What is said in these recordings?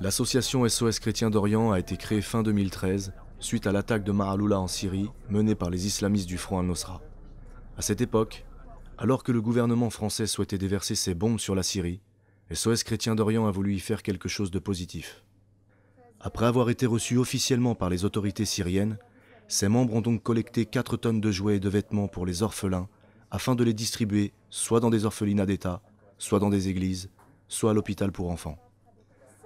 L'association SOS Chrétiens d'Orient a été créée fin 2013 suite à l'attaque de Maaloula en Syrie menée par les islamistes du Front al-Nosra. À cette époque, alors que le gouvernement français souhaitait déverser ses bombes sur la Syrie, SOS Chrétiens d'Orient a voulu y faire quelque chose de positif. Après avoir été reçus officiellement par les autorités syriennes, ses membres ont donc collecté 4 tonnes de jouets et de vêtements pour les orphelins afin de les distribuer soit dans des orphelinats d'État, soit dans des églises, soit à l'hôpital pour enfants.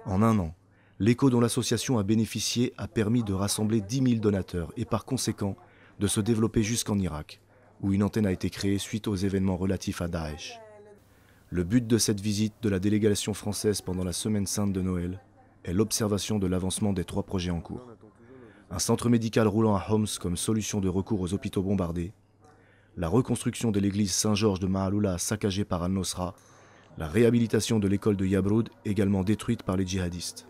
En un an, l'écho dont l'association a bénéficié a permis de rassembler 10 000 donateurs et par conséquent de se développer jusqu'en Irak, où une antenne a été créée suite aux événements relatifs à Daesh. Le but de cette visite de la délégation française pendant la semaine sainte de Noël est l'observation de l'avancement des 3 projets en cours. Un centre médical roulant à Homs comme solution de recours aux hôpitaux bombardés, la reconstruction de l'église Saint-Georges de Maaloula saccagée par al-Nosra, la réhabilitation de l'école de Yabroud également détruite par les djihadistes.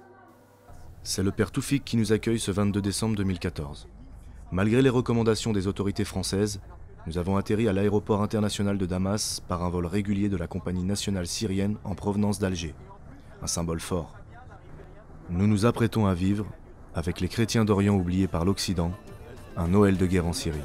C'est le père Toufik qui nous accueille ce 22 décembre 2014. Malgré les recommandations des autorités françaises, nous avons atterri à l'aéroport international de Damas par un vol régulier de la compagnie nationale syrienne en provenance d'Alger. Un symbole fort. Nous nous apprêtons à vivre, avec les chrétiens d'Orient oubliés par l'Occident, un Noël de guerre en Syrie.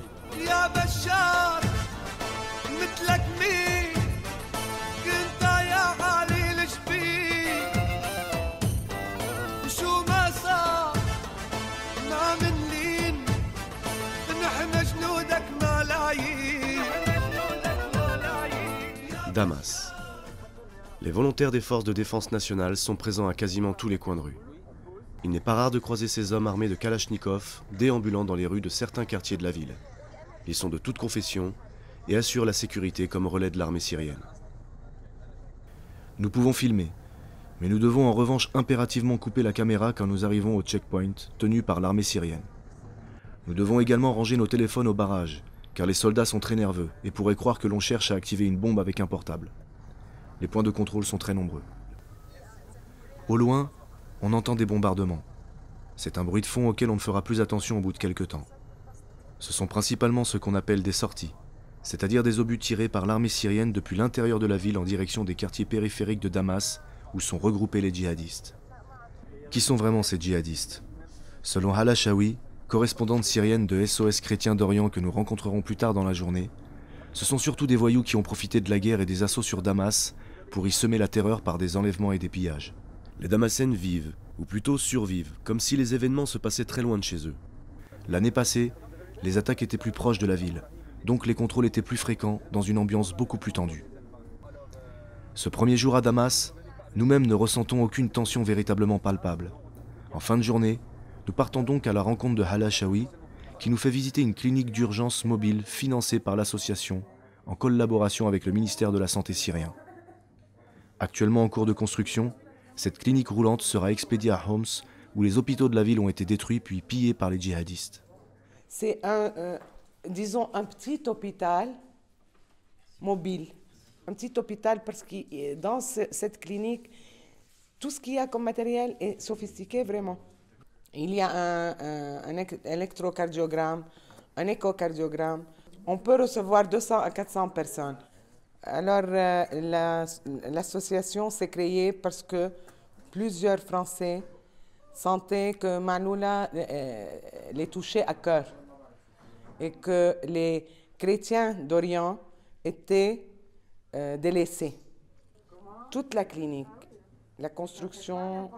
Damas. Les volontaires des forces de défense nationale sont présents à quasiment tous les coins de rue. Il n'est pas rare de croiser ces hommes armés de kalachnikovs déambulant dans les rues de certains quartiers de la ville. Ils sont de toute confession et assurent la sécurité comme relais de l'armée syrienne. Nous pouvons filmer, mais nous devons en revanche impérativement couper la caméra quand nous arrivons au checkpoint tenu par l'armée syrienne. Nous devons également ranger nos téléphones au barrage, car les soldats sont très nerveux et pourraient croire que l'on cherche à activer une bombe avec un portable. Les points de contrôle sont très nombreux. Au loin, on entend des bombardements. C'est un bruit de fond auquel on ne fera plus attention au bout de quelques temps. Ce sont principalement ce qu'on appelle des sorties, c'est-à-dire des obus tirés par l'armée syrienne depuis l'intérieur de la ville en direction des quartiers périphériques de Damas où sont regroupés les djihadistes. Qui sont vraiment ces djihadistes? Selon Hala Shawi, correspondante syrienne de SOS Chrétiens d'Orient que nous rencontrerons plus tard dans la journée, ce sont surtout des voyous qui ont profité de la guerre et des assauts sur Damas pour y semer la terreur par des enlèvements et des pillages. Les Damascènes vivent, ou plutôt survivent, comme si les événements se passaient très loin de chez eux. L'année passée, les attaques étaient plus proches de la ville, donc les contrôles étaient plus fréquents dans une ambiance beaucoup plus tendue. Ce premier jour à Damas, nous-mêmes ne ressentons aucune tension véritablement palpable. En fin de journée, nous partons donc à la rencontre de Hala Shawi, qui nous fait visiter une clinique d'urgence mobile financée par l'association en collaboration avec le ministère de la Santé syrien. Actuellement en cours de construction, cette clinique roulante sera expédiée à Homs, où les hôpitaux de la ville ont été détruits puis pillés par les djihadistes. C'est disons, un petit hôpital mobile. Un petit hôpital parce que dans cette clinique, tout ce qu'il y a comme matériel est sophistiqué vraiment. Il y a un électrocardiogramme, un échocardiogramme. On peut recevoir 200 à 400 personnes. Alors, l'association s'est créée parce que plusieurs Français sentaient que Maaloula les touchait à cœur et que les chrétiens d'Orient étaient délaissés. Toute la clinique, la construction,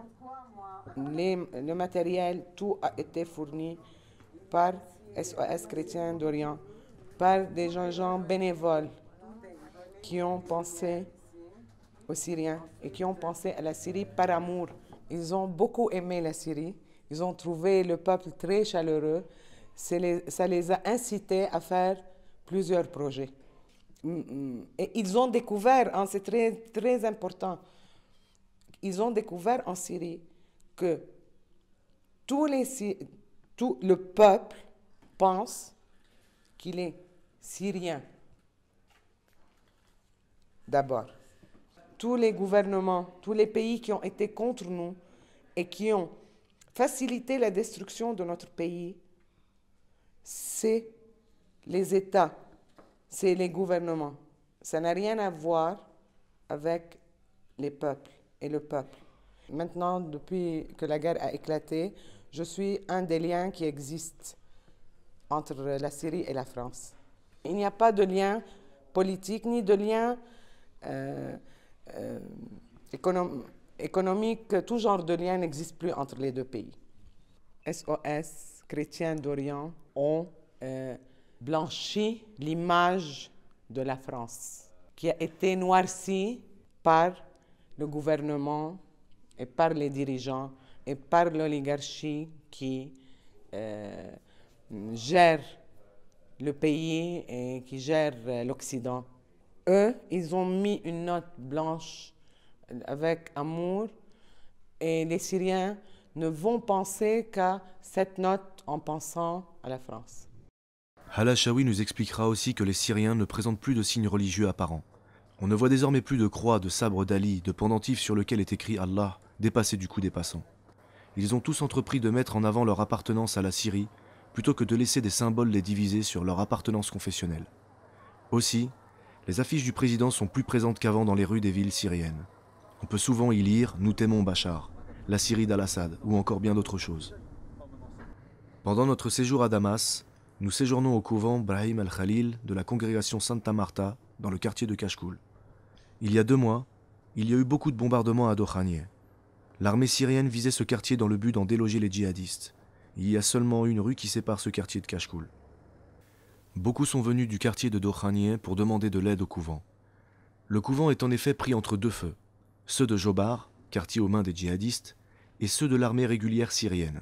le matériel, tout a été fourni par SOS Chrétiens d'Orient, par des gens bénévoles qui ont pensé aux Syriens et qui ont pensé à la Syrie par amour. Ils ont beaucoup aimé la Syrie, ils ont trouvé le peuple très chaleureux, ça les a incités à faire plusieurs projets. Et ils ont découvert, c'est très, très important, ils ont découvert en Syrie que tout le peuple pense qu'il est syrien d'abord. Tous les gouvernements, tous les pays qui ont été contre nous et qui ont facilité la destruction de notre pays, c'est les États, c'est les gouvernements. Ça n'a rien à voir avec les peuples et le peuple. Maintenant, depuis que la guerre a éclaté, je suis un des liens qui existent entre la Syrie et la France. Il n'y a pas de lien politique ni de lien économique. Tout genre de lien n'existe plus entre les deux pays. SOS, Chrétiens d'Orient, ont blanchi l'image de la France, qui a été noircie par le gouvernement et par les dirigeants et par l'oligarchie qui gère le pays et qui gère l'Occident. Eux, ils ont mis une note blanche avec amour et les Syriens ne vont penser qu'à cette note en pensant à la France. Hala Chaoui nous expliquera aussi que les Syriens ne présentent plus de signes religieux apparents. On ne voit désormais plus de croix, de sabre d'Ali, de pendentif sur lequel est écrit Allah, dépassé du cou des passants. Ils ont tous entrepris de mettre en avant leur appartenance à la Syrie, plutôt que de laisser des symboles les diviser sur leur appartenance confessionnelle. Aussi, les affiches du président sont plus présentes qu'avant dans les rues des villes syriennes. On peut souvent y lire « Nous t'aimons Bachar », la Syrie d'Al-Assad ou encore bien d'autres choses. Pendant notre séjour à Damas, nous séjournons au couvent Brahim al-Khalil de la congrégation Santa Marta dans le quartier de Kashkoul. Il y a 2 mois, il y a eu beaucoup de bombardements à Dokhanieh. L'armée syrienne visait ce quartier dans le but d'en déloger les djihadistes. Il y a seulement une rue qui sépare ce quartier de Kashkoul. Beaucoup sont venus du quartier de Dokhanieh pour demander de l'aide au couvent. Le couvent est en effet pris entre 2 feux, ceux de Jobar, quartier aux mains des djihadistes, et ceux de l'armée régulière syrienne.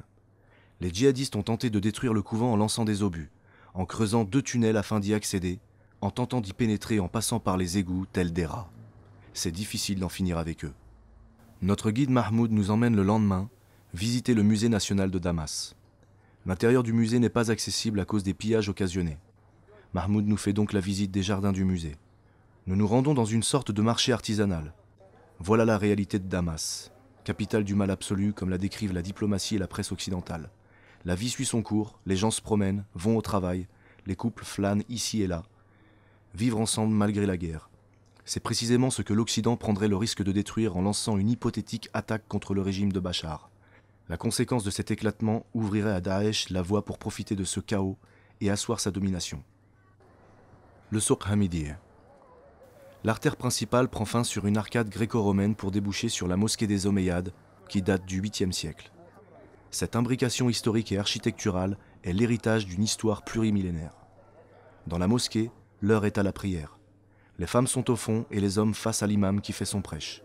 Les djihadistes ont tenté de détruire le couvent en lançant des obus, en creusant 2 tunnels afin d'y accéder, en tentant d'y pénétrer en passant par les égouts tels des rats. C'est difficile d'en finir avec eux. Notre guide Mahmoud nous emmène le lendemain visiter le musée national de Damas. L'intérieur du musée n'est pas accessible à cause des pillages occasionnés. Mahmoud nous fait donc la visite des jardins du musée. Nous nous rendons dans une sorte de marché artisanal. Voilà la réalité de Damas, capitale du mal absolu comme la décrivent la diplomatie et la presse occidentale. La vie suit son cours, les gens se promènent, vont au travail, les couples flânent ici et là. Vivre ensemble malgré la guerre. C'est précisément ce que l'Occident prendrait le risque de détruire en lançant une hypothétique attaque contre le régime de Bachar. La conséquence de cet éclatement ouvrirait à Daesh la voie pour profiter de ce chaos et asseoir sa domination. Le Souk Hamidiyeh. L'artère principale prend fin sur une arcade gréco-romaine pour déboucher sur la mosquée des Omeyyades, qui date du 8e siècle. Cette imbrication historique et architecturale est l'héritage d'une histoire plurimillénaire. Dans la mosquée, l'heure est à la prière. Les femmes sont au fond et les hommes face à l'imam qui fait son prêche.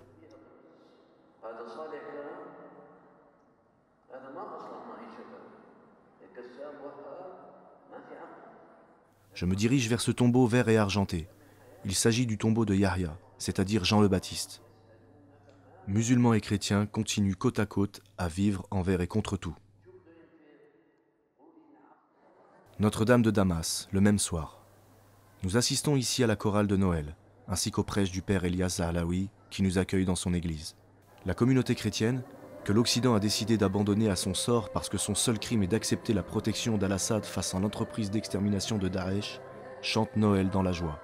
Je me dirige vers ce tombeau vert et argenté. Il s'agit du tombeau de Yahya, c'est-à-dire Jean le Baptiste. Musulmans et chrétiens continuent côte à côte à vivre envers et contre tout. Notre-Dame de Damas, le même soir. Nous assistons ici à la chorale de Noël, ainsi qu'au prêche du père Elias Zahlaoui, qui nous accueille dans son église. La communauté chrétienne, que l'Occident a décidé d'abandonner à son sort parce que son seul crime est d'accepter la protection d'Al-Assad face à l'entreprise d'extermination de Daesh, chante Noël dans la joie.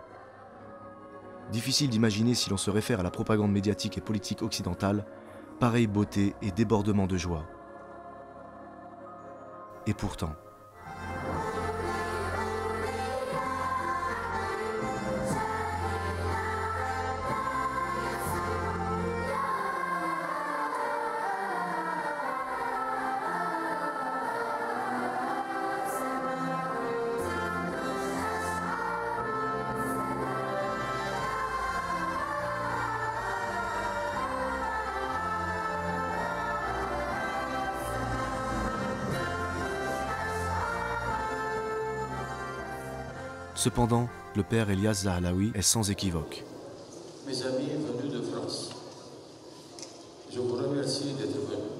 Difficile d'imaginer, si l'on se réfère à la propagande médiatique et politique occidentale, pareille beauté et débordement de joie. Et pourtant, cependant, le père Elias Zahlaoui est sans équivoque. Mes amis venus de France, je vous remercie d'être venus.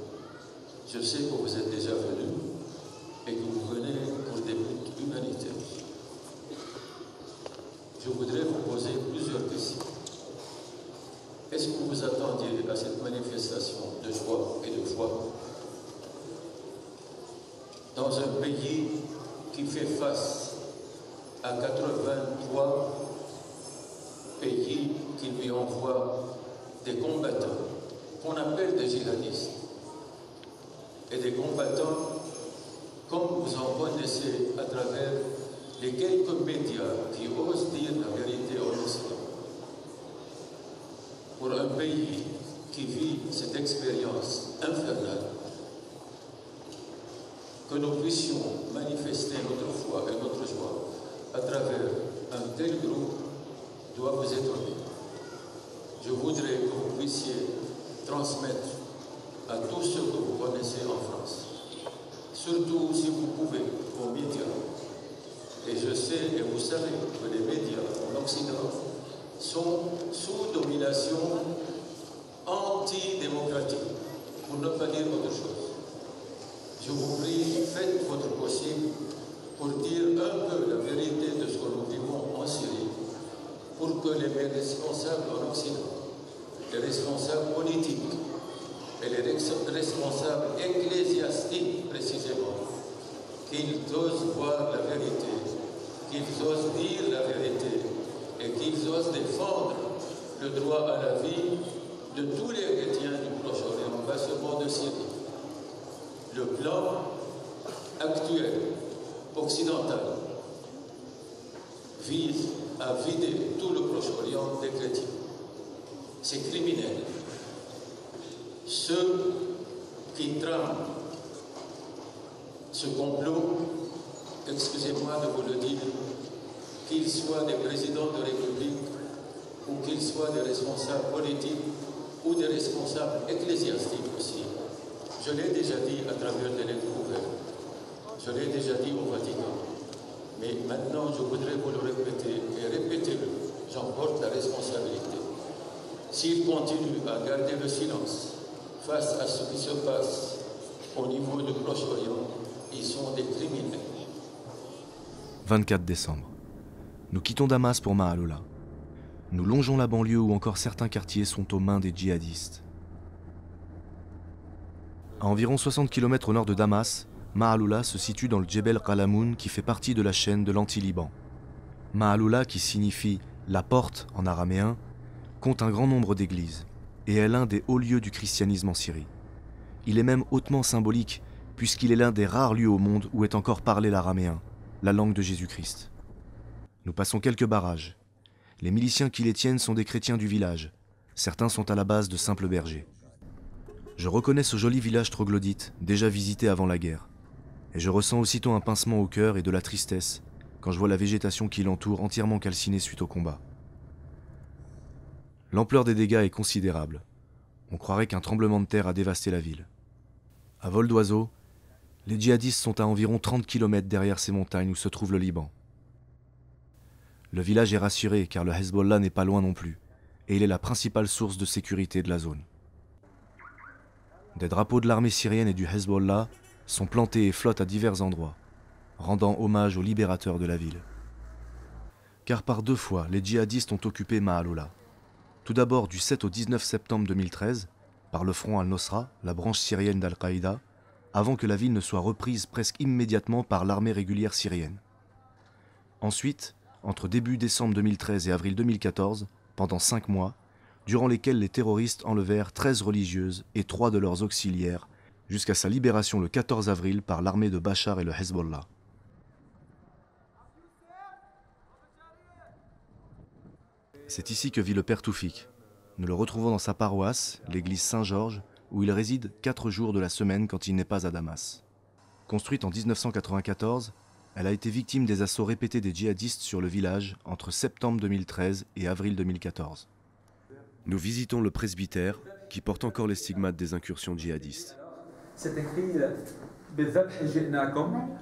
Je sais que vous êtes déjà venus et que vous venez pour des buts humanitaires. Je voudrais vous poser plusieurs questions. Est-ce que vous attendiez à cette manifestation de joie et de foi dans un pays qui fait face à 83 pays qui lui envoient des combattants qu'on appelle des djihadistes et des combattants comme vous en connaissez à travers les quelques médias qui osent dire la vérité au Occident. Pour un pays qui vit cette expérience infernale, que nous puissions manifester notre foi et notre joie à travers un tel groupe doit vous étonner. Je voudrais que vous puissiez transmettre à tous ceux que vous connaissez en France, surtout si vous pouvez aux médias. Et je sais et vous savez que les médias en Occident sont sous domination antidémocratique, pour ne pas dire autre chose. Je vous prie, faites votre possible pour dire un peu la vérité de ce que nous vivons en Syrie, pour que les responsables en Occident, les responsables politiques et les responsables ecclésiastiques précisément, qu'ils osent voir la vérité, qu'ils osent dire la vérité et qu'ils osent défendre le droit à la vie de tous les chrétiens du Proche-Orient, pas seulement de Syrie. Le plan actuel occidental vise à vider tout le Proche-Orient des chrétiens. C'est criminel. Ceux qui trament ce complot, excusez-moi de vous le dire, qu'ils soient des présidents de République ou qu'ils soient des responsables politiques ou des responsables ecclésiastiques aussi. Je l'ai déjà dit à travers des lettres ouvertes. Je l'ai déjà dit au Vatican. Mais maintenant, je voudrais vous le répéter et répétez-le. J'en porte la responsabilité. S'ils continuent à garder le silence face à ce qui se passe au niveau du Proche-Orient, ils sont des criminels. 24 décembre. Nous quittons Damas pour Maaloula. Nous longeons la banlieue où encore certains quartiers sont aux mains des djihadistes. À environ 60 km au nord de Damas, Maaloula se situe dans le Djebel Qalamoun qui fait partie de la chaîne de l'Anti-Liban. Maaloula, qui signifie « la porte » en araméen, compte un grand nombre d'églises et est l'un des hauts lieux du christianisme en Syrie. Il est même hautement symbolique puisqu'il est l'un des rares lieux au monde où est encore parlé l'araméen, la langue de Jésus-Christ. Nous passons quelques barrages. Les miliciens qui les tiennent sont des chrétiens du village. Certains sont à la base de simples bergers. Je reconnais ce joli village troglodyte, déjà visité avant la guerre. Et je ressens aussitôt un pincement au cœur et de la tristesse quand je vois la végétation qui l'entoure entièrement calcinée suite au combat. L'ampleur des dégâts est considérable. On croirait qu'un tremblement de terre a dévasté la ville. À vol d'oiseau, les djihadistes sont à environ 30 km derrière ces montagnes où se trouve le Liban. Le village est rassuré car le Hezbollah n'est pas loin non plus, et il est la principale source de sécurité de la zone. Des drapeaux de l'armée syrienne et du Hezbollah sont plantés et flottent à divers endroits, rendant hommage aux libérateurs de la ville. Car par 2 fois, les djihadistes ont occupé Maaloula. Tout d'abord du 7 au 19 septembre 2013, par le front Al-Nosra, la branche syrienne d'Al-Qaïda, avant que la ville ne soit reprise presque immédiatement par l'armée régulière syrienne. Ensuite, entre début décembre 2013 et avril 2014, pendant 5 mois, durant lesquels les terroristes enlevèrent 13 religieuses et 3 de leurs auxiliaires, jusqu'à sa libération le 14 avril par l'armée de Bachar et le Hezbollah. C'est ici que vit le père Toufik. Nous le retrouvons dans sa paroisse, l'église Saint-Georges, où il réside 4 jours de la semaine quand il n'est pas à Damas. Construite en 1994, elle a été victime des assauts répétés des djihadistes sur le village entre septembre 2013 et avril 2014. Nous visitons le presbytère qui porte encore les stigmates des incursions djihadistes. C'est écrit «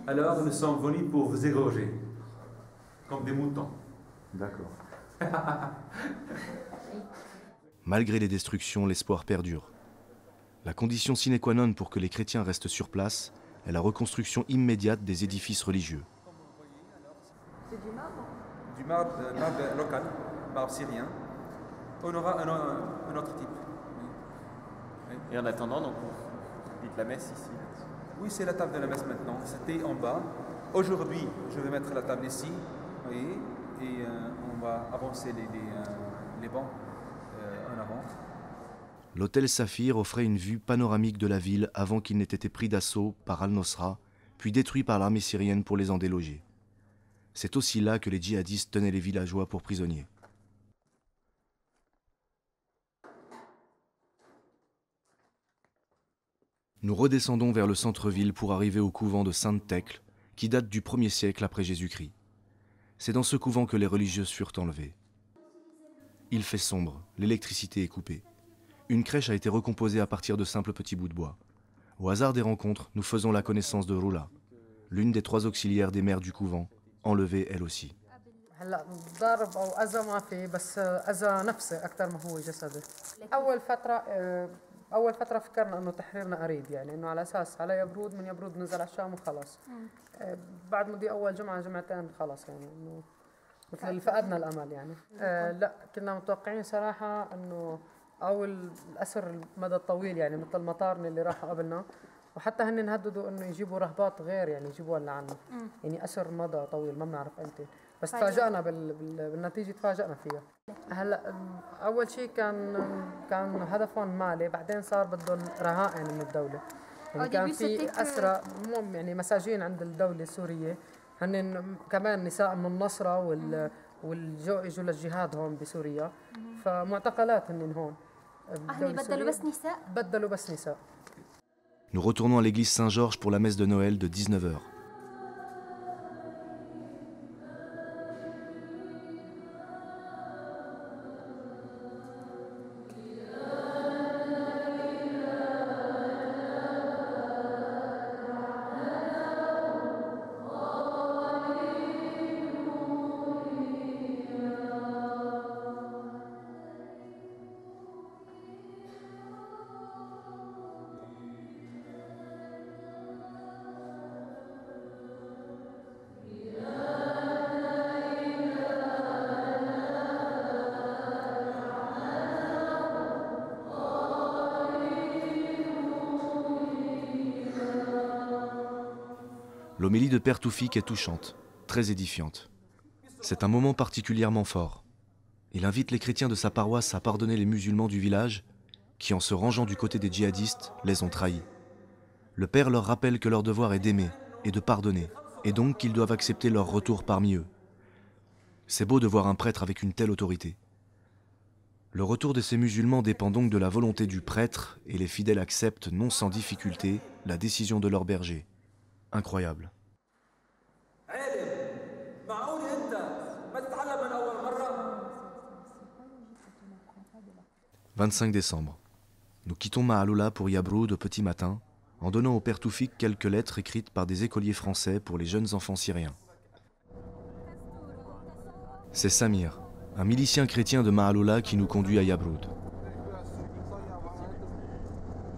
alors nous sommes venus pour vous égorger, comme des moutons. » D'accord. Malgré les destructions, l'espoir perdure. La condition sine qua non pour que les chrétiens restent sur place est la reconstruction immédiate des édifices religieux. C'est du marbre? Du marbre local, marbre syrien. On aura un autre type. Oui. Et en attendant, donc, vous dites la messe ici? Oui, c'est la table de la messe maintenant. C'était en bas. Aujourd'hui, je vais mettre la table ici. Oui, et on va avancer les bancs en avant. l'hôtel Saphir offrait une vue panoramique de la ville avant qu'il n'ait été pris d'assaut par Al-Nosra, puis détruit par l'armée syrienne pour les en déloger. C'est aussi là que les djihadistes tenaient les villageois pour prisonniers. Nous redescendons vers le centre-ville pour arriver au couvent de Sainte-Thècle, qui date du 1er siècle après Jésus-Christ. C'est dans ce couvent que les religieuses furent enlevées. Il fait sombre, l'électricité est coupée. Une crèche a été recomposée à partir de simples petits bouts de bois. Au hasard des rencontres, nous faisons la connaissance de Roula, l'une des 3 auxiliaires des mères du couvent, enlevée elle aussi. أول فترة فكرنا إنه تحريرنا قريب يعني إنه على أساس على يبرود من يبرود نزل على الشام وخلاص. بعد مضي أول جمعة جمعتين خلاص يعني إنه مثل فقدنا الأمل يعني. لا كنا متوقعين صراحة إنه أو الأسر المدى الطويل يعني مثل المطارنة اللي راحوا قبلنا وحتى هن هددوا إنه يجيبوا رهبات غير يعني يجيبوها لعنا يعني أسر مدى طويل ما بنعرف إمتى. بس تفاجأنا بالنتيجة تفاجأنا فيها. هلا أول شيء كان هدفهم مالي بعدين صار بدهم رهائن من الدولة. يعني كان في أسرى يعني مساجين عند الدولة السورية هن كمان نساء من النصرة والجو اجوا للجهاد هون بسوريا فمعتقلات هن هون. بدلوا بس نساء؟ بدلوا بس نساء. Nous retournons à l'église Saint-Georges pour la messe de Noël de 19h. L'homélie de Père Toufik est touchante, très édifiante. C'est un moment particulièrement fort. Il invite les chrétiens de sa paroisse à pardonner les musulmans du village qui, en se rangeant du côté des djihadistes, les ont trahis. Le Père leur rappelle que leur devoir est d'aimer et de pardonner, et donc qu'ils doivent accepter leur retour parmi eux. C'est beau de voir un prêtre avec une telle autorité. Le retour de ces musulmans dépend donc de la volonté du prêtre et les fidèles acceptent non sans difficulté la décision de leur berger. Incroyable. 25 décembre. Nous quittons Maaloula pour Yabroud au petit matin, en donnant au Père Toufik quelques lettres écrites par des écoliers français pour les jeunes enfants syriens. C'est Samir, un milicien chrétien de Maaloula qui nous conduit à Yabroud.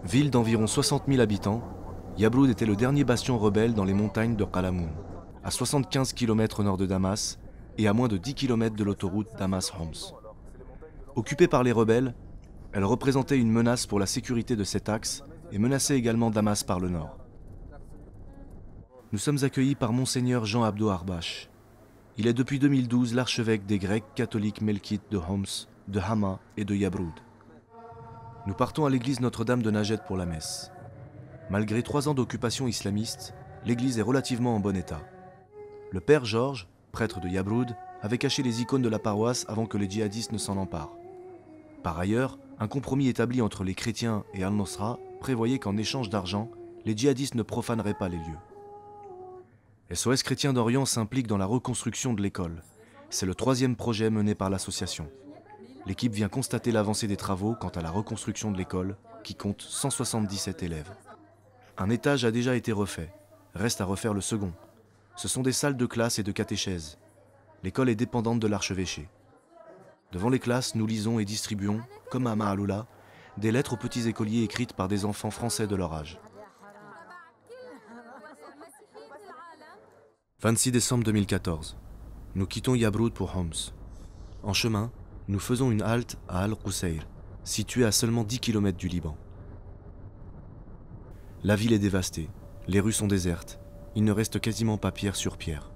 Ville d'environ 60 000 habitants, Yabroud était le dernier bastion rebelle dans les montagnes de Qalamoun, à 75 km au nord de Damas et à moins de 10 km de l'autoroute Damas-Homs. Occupée par les rebelles, elle représentait une menace pour la sécurité de cet axe et menaçait également Damas par le nord. Nous sommes accueillis par Monseigneur Jean Abdo Arbache. Il est depuis 2012 l'archevêque des Grecs catholiques melkites de Homs, de Hama et de Yabroud. Nous partons à l'église Notre-Dame de Najd pour la messe. Malgré 3 ans d'occupation islamiste, l'église est relativement en bon état. Le père Georges, prêtre de Yabroud, avait caché les icônes de la paroisse avant que les djihadistes ne s'en emparent. Par ailleurs, un compromis établi entre les chrétiens et Al-Nosra prévoyait qu'en échange d'argent, les djihadistes ne profaneraient pas les lieux. SOS Chrétiens d'Orient s'implique dans la reconstruction de l'école. C'est le 3e projet mené par l'association. L'équipe vient constater l'avancée des travaux quant à la reconstruction de l'école, qui compte 177 élèves. Un étage a déjà été refait. Reste à refaire le second. Ce sont des salles de classe et de catéchèse. L'école est dépendante de l'archevêché. Devant les classes, nous lisons et distribuons, comme à Maaloula, des lettres aux petits écoliers écrites par des enfants français de leur âge. 26 décembre 2014. Nous quittons Yabroud pour Homs. En chemin, nous faisons une halte à Al-Qusayr, située à seulement 10 km du Liban. La ville est dévastée, les rues sont désertes, il ne reste quasiment pas pierre sur pierre.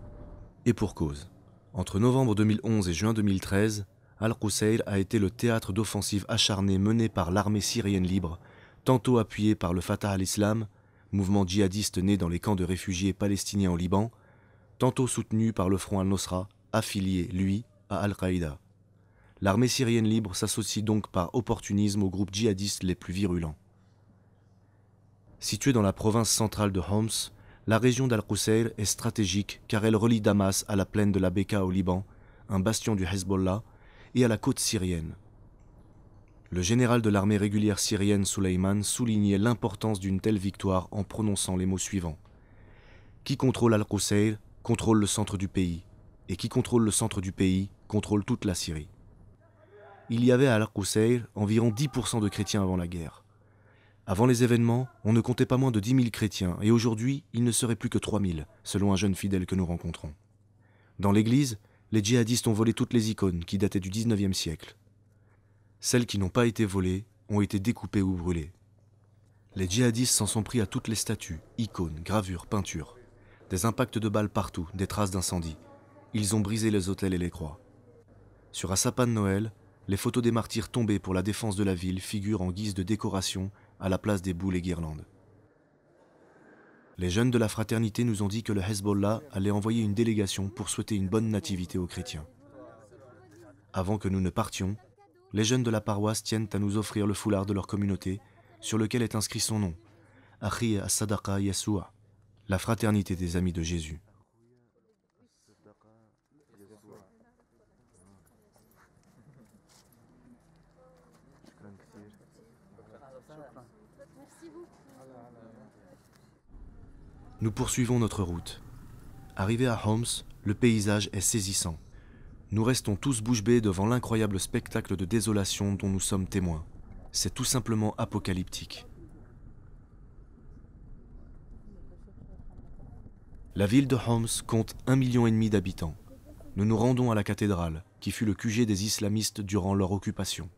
Et pour cause. Entre novembre 2011 et juin 2013, Al-Qusayr a été le théâtre d'offensives acharnées menées par l'armée syrienne libre, tantôt appuyée par le Fatah al-Islam, mouvement djihadiste né dans les camps de réfugiés palestiniens au Liban, tantôt soutenu par le Front al-Nosra, affilié, lui, à Al-Qaïda. L'armée syrienne libre s'associe donc par opportunisme aux groupes djihadistes les plus virulents. Située dans la province centrale de Homs, la région d'Al-Qusayr est stratégique car elle relie Damas à la plaine de la Beka au Liban, un bastion du Hezbollah, et à la côte syrienne. Le général de l'armée régulière syrienne Souleyman soulignait l'importance d'une telle victoire en prononçant les mots suivants. Qui contrôle Al-Qusayr contrôle le centre du pays, et qui contrôle le centre du pays contrôle toute la Syrie. Il y avait à Al-Qusayr environ 10% de chrétiens avant la guerre. Avant les événements, on ne comptait pas moins de 10 000 chrétiens, et aujourd'hui, il ne serait plus que 3 000, selon un jeune fidèle que nous rencontrons. Dans l'église, les djihadistes ont volé toutes les icônes qui dataient du 19e siècle. Celles qui n'ont pas été volées ont été découpées ou brûlées. Les djihadistes s'en sont pris à toutes les statues, icônes, gravures, peintures. Des impacts de balles partout, des traces d'incendie. Ils ont brisé les autels et les croix. Sur un sapin de Noël, les photos des martyrs tombés pour la défense de la ville figurent en guise de décoration à la place des boules et guirlandes. Les jeunes de la fraternité nous ont dit que le Hezbollah allait envoyer une délégation pour souhaiter une bonne nativité aux chrétiens. Avant que nous ne partions, les jeunes de la paroisse tiennent à nous offrir le foulard de leur communauté, sur lequel est inscrit son nom, Akhi as-Sadaqa Yessoua, la fraternité des amis de Jésus. Nous poursuivons notre route. Arrivé à Homs, le paysage est saisissant. Nous restons tous bouche bée devant l'incroyable spectacle de désolation dont nous sommes témoins. C'est tout simplement apocalyptique. La ville de Homs compte 1,5 million d'habitants. Nous nous rendons à la cathédrale, qui fut le QG des islamistes durant leur occupation.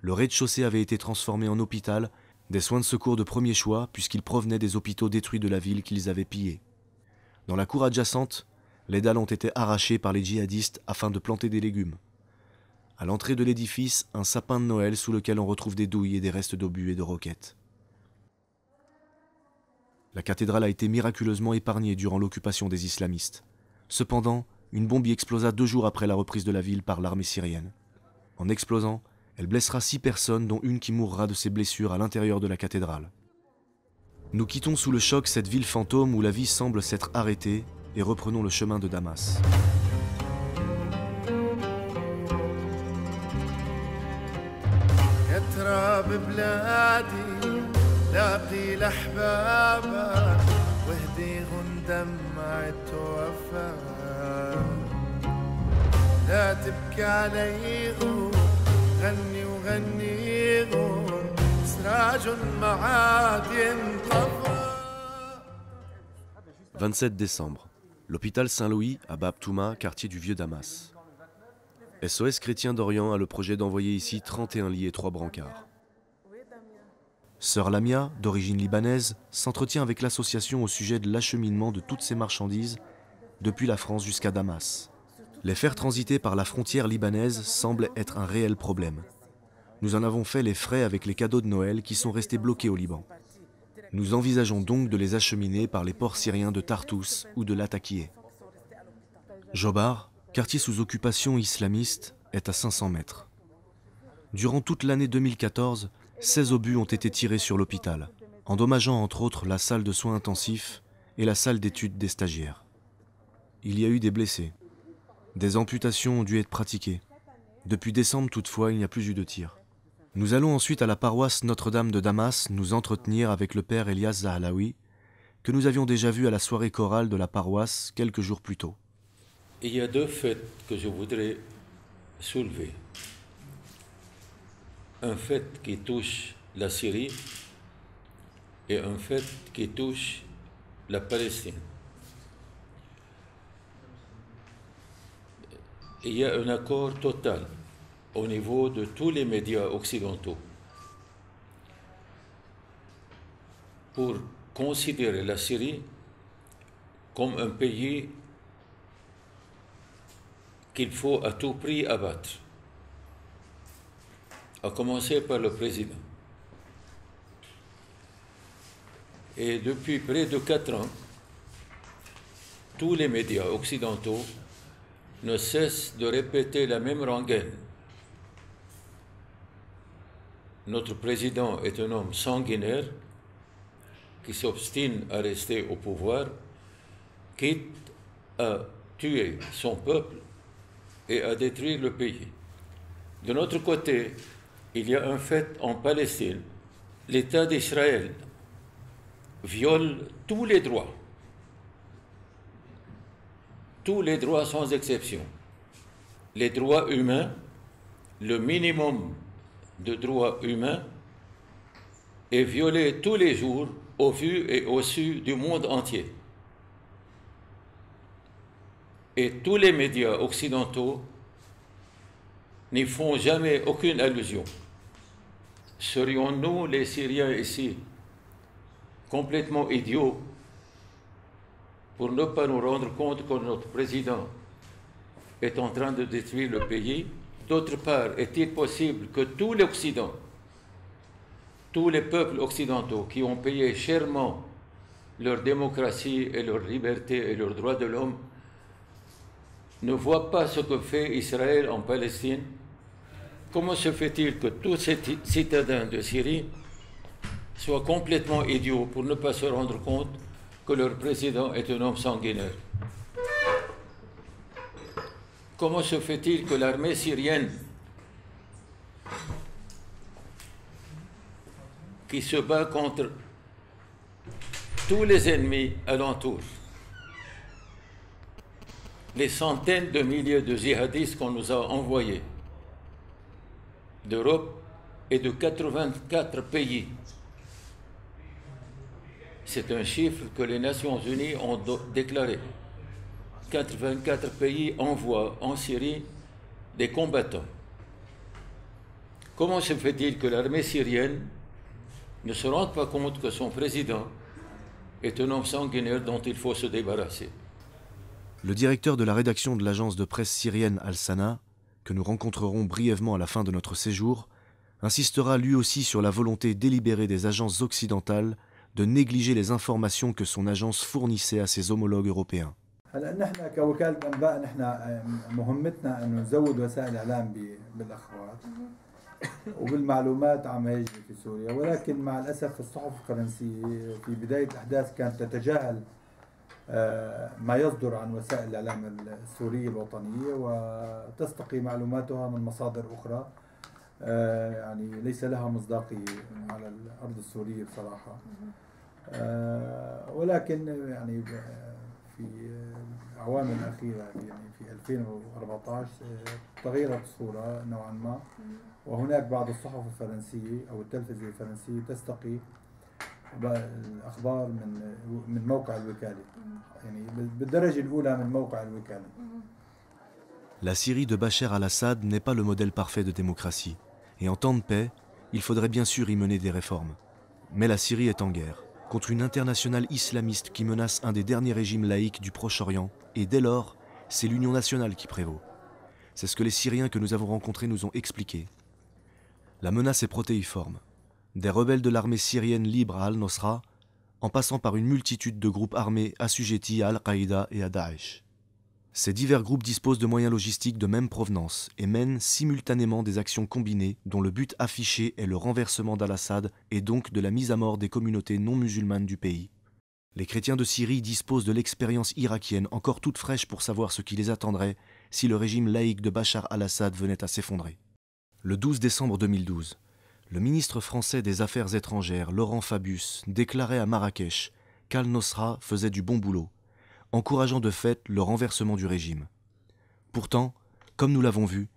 Le rez-de-chaussée avait été transformé en hôpital, des soins de secours de premier choix puisqu'ils provenaient des hôpitaux détruits de la ville qu'ils avaient pillés. Dans la cour adjacente, les dalles ont été arrachées par les djihadistes afin de planter des légumes. À l'entrée de l'édifice, un sapin de Noël sous lequel on retrouve des douilles et des restes d'obus et de roquettes. La cathédrale a été miraculeusement épargnée durant l'occupation des islamistes. Cependant, une bombe y explosa 2 jours après la reprise de la ville par l'armée syrienne. En explosant, elle blessera 6 personnes, dont une qui mourra de ses blessures à l'intérieur de la cathédrale. Nous quittons sous le choc cette ville fantôme où la vie semble s'être arrêtée et reprenons le chemin de Damas. غني وغني غور سراج معاد ينطفى. 27 décembre. L'hôpital Saint-Louis à Bab Touma, quartier du Vieux Damas. SOS Chrétien d'Orient a le projet d'envoyer ici 31 lits et 3 brancards. Sœur Lamia, d'origine libanaise, s'entretient avec l'association au sujet de l'acheminement de toutes ces marchandises depuis la France jusqu'à Damas. Les faire transiter par la frontière libanaise semble être un réel problème. Nous en avons fait les frais avec les cadeaux de Noël qui sont restés bloqués au Liban. Nous envisageons donc de les acheminer par les ports syriens de Tartous ou de Latakié. Jobar, quartier sous occupation islamiste, est à 500 mètres. Durant toute l'année 2014, 16 obus ont été tirés sur l'hôpital, endommageant entre autres la salle de soins intensifs et la salle d'études des stagiaires. Il y a eu des blessés. Des amputations ont dû être pratiquées. Depuis décembre, toutefois, il n'y a plus eu de tir. Nous allons ensuite à la paroisse Notre-Dame de Damas nous entretenir avec le père Elias Zahlaoui, que nous avions déjà vu à la soirée chorale de la paroisse quelques jours plus tôt. Il y a 2 faits que je voudrais soulever. Un fait qui touche la Syrie et un fait qui touche la Palestine. Il y a un accord total au niveau de tous les médias occidentaux pour considérer la Syrie comme un pays qu'il faut à tout prix abattre. à commencer par le président. Et depuis près de 4 ans, tous les médias occidentaux ne cessent de répéter la même rengaine. Notre président est un homme sanguinaire qui s'obstine à rester au pouvoir, quitte à tuer son peuple et à détruire le pays. De notre côté, il y a un fait en Palestine. L'État d'Israël viole tous les droits sans exception. Les droits humains, le minimum de droits humains est violé tous les jours au vu et au su du monde entier. Et tous les médias occidentaux n'y font jamais aucune allusion. Serions-nous, les Syriens ici, complètement idiots pour ne pas nous rendre compte que notre président est en train de détruire le pays? D'autre part, est-il possible que tout l'Occident, tous les peuples occidentaux qui ont payé chèrement leur démocratie et leur liberté et leurs droits de l'homme ne voient pas ce que fait Israël en Palestine? Comment se fait-il que tous ces citadins de Syrie soient complètement idiots pour ne pas se rendre compte que leur président est un homme sanguinaire? Comment se fait-il que l'armée syrienne, qui se bat contre tous les ennemis alentours, les centaines de milliers de djihadistes qu'on nous a envoyés d'Europe et de 84 pays, c'est un chiffre que les Nations Unies ont déclaré. 84 pays envoient en Syrie des combattants. Comment se fait-il que l'armée syrienne ne se rende pas compte que son président est un homme sanguinaire dont il faut se débarrasser? Le directeur de la rédaction de l'agence de presse syrienne Al-Sana, que nous rencontrerons brièvement à la fin de notre séjour, insistera lui aussi sur la volonté délibérée des agences occidentales de négliger les informations que son agence fournissait à ses homologues européens. هلا نحن كوكالة أنباء نحن مهمتنا إنه نزود وسائل الإعلام بالأخبار وبالمعلومات عما يجري في سوريا، ولكن مع الأسف الصحف الفرنسية في بداية الأحداث كانت تتجاهل ما يصدر عن وسائل الإعلام السورية الوطنية وتستقي معلوماتها من مصادر أخرى يعني ليس لها مصداقية على الأرض السورية بصراحة، ولكن يعني في الأعوام الأخيرة يعني في 2014 تغيرت الصورة نوعا ما، وهناك بعض الصحف الفرنسية أو التلفزيون الفرنسية تستقي الأخبار من موقع الوكالة، يعني بالدرجة الأولى من موقع الوكالة. La Syrie de Bachar al-Assad n'est pas le modèle parfait de démocratie, et en temps de paix, il faudrait bien sûr y mener des réformes. Mais la Syrie est en guerre, contre une internationale islamiste qui menace un des derniers régimes laïques du Proche-Orient, et dès lors, c'est l'union nationale qui prévaut. C'est ce que les Syriens que nous avons rencontrés nous ont expliqué. La menace est protéiforme, des rebelles de l'armée syrienne libre à Al-Nosra, en passant par une multitude de groupes armés assujettis à Al-Qaïda et à Daesh. Ces divers groupes disposent de moyens logistiques de même provenance et mènent simultanément des actions combinées dont le but affiché est le renversement d'Al-Assad et donc de la mise à mort des communautés non musulmanes du pays. Les chrétiens de Syrie disposent de l'expérience irakienne encore toute fraîche pour savoir ce qui les attendrait si le régime laïque de Bachar al-Assad venait à s'effondrer. Le 12 décembre 2012, le ministre français des Affaires étrangères, Laurent Fabius, déclarait à Marrakech qu'Al-Nosra faisait du bon boulot, encourageant de fait le renversement du régime. Pourtant, comme nous l'avons vu,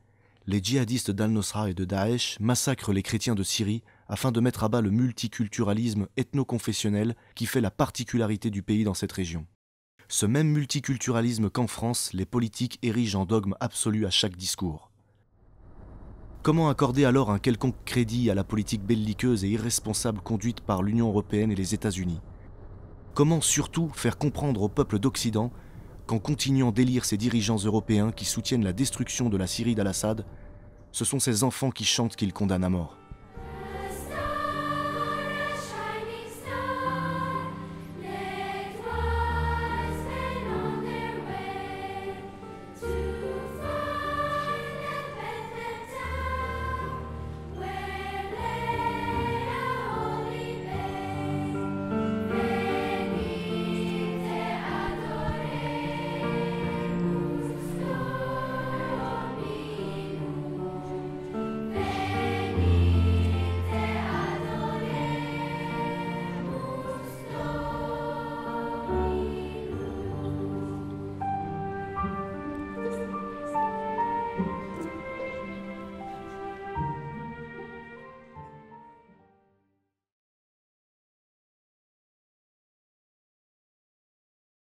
les djihadistes d'Al-Nosra et de Daesh massacrent les chrétiens de Syrie afin de mettre à bas le multiculturalisme ethno-confessionnel qui fait la particularité du pays dans cette région. Ce même multiculturalisme qu'en France, les politiques érigent en dogme absolu à chaque discours. Comment accorder alors un quelconque crédit à la politique belliqueuse et irresponsable conduite par l'Union européenne et les États-Unis ? Comment surtout faire comprendre au peuple d'Occident qu'en continuant d'élire ces dirigeants européens qui soutiennent la destruction de la Syrie d'Al-Assad, ce sont ces enfants qui chantent qu'il condamne à mort.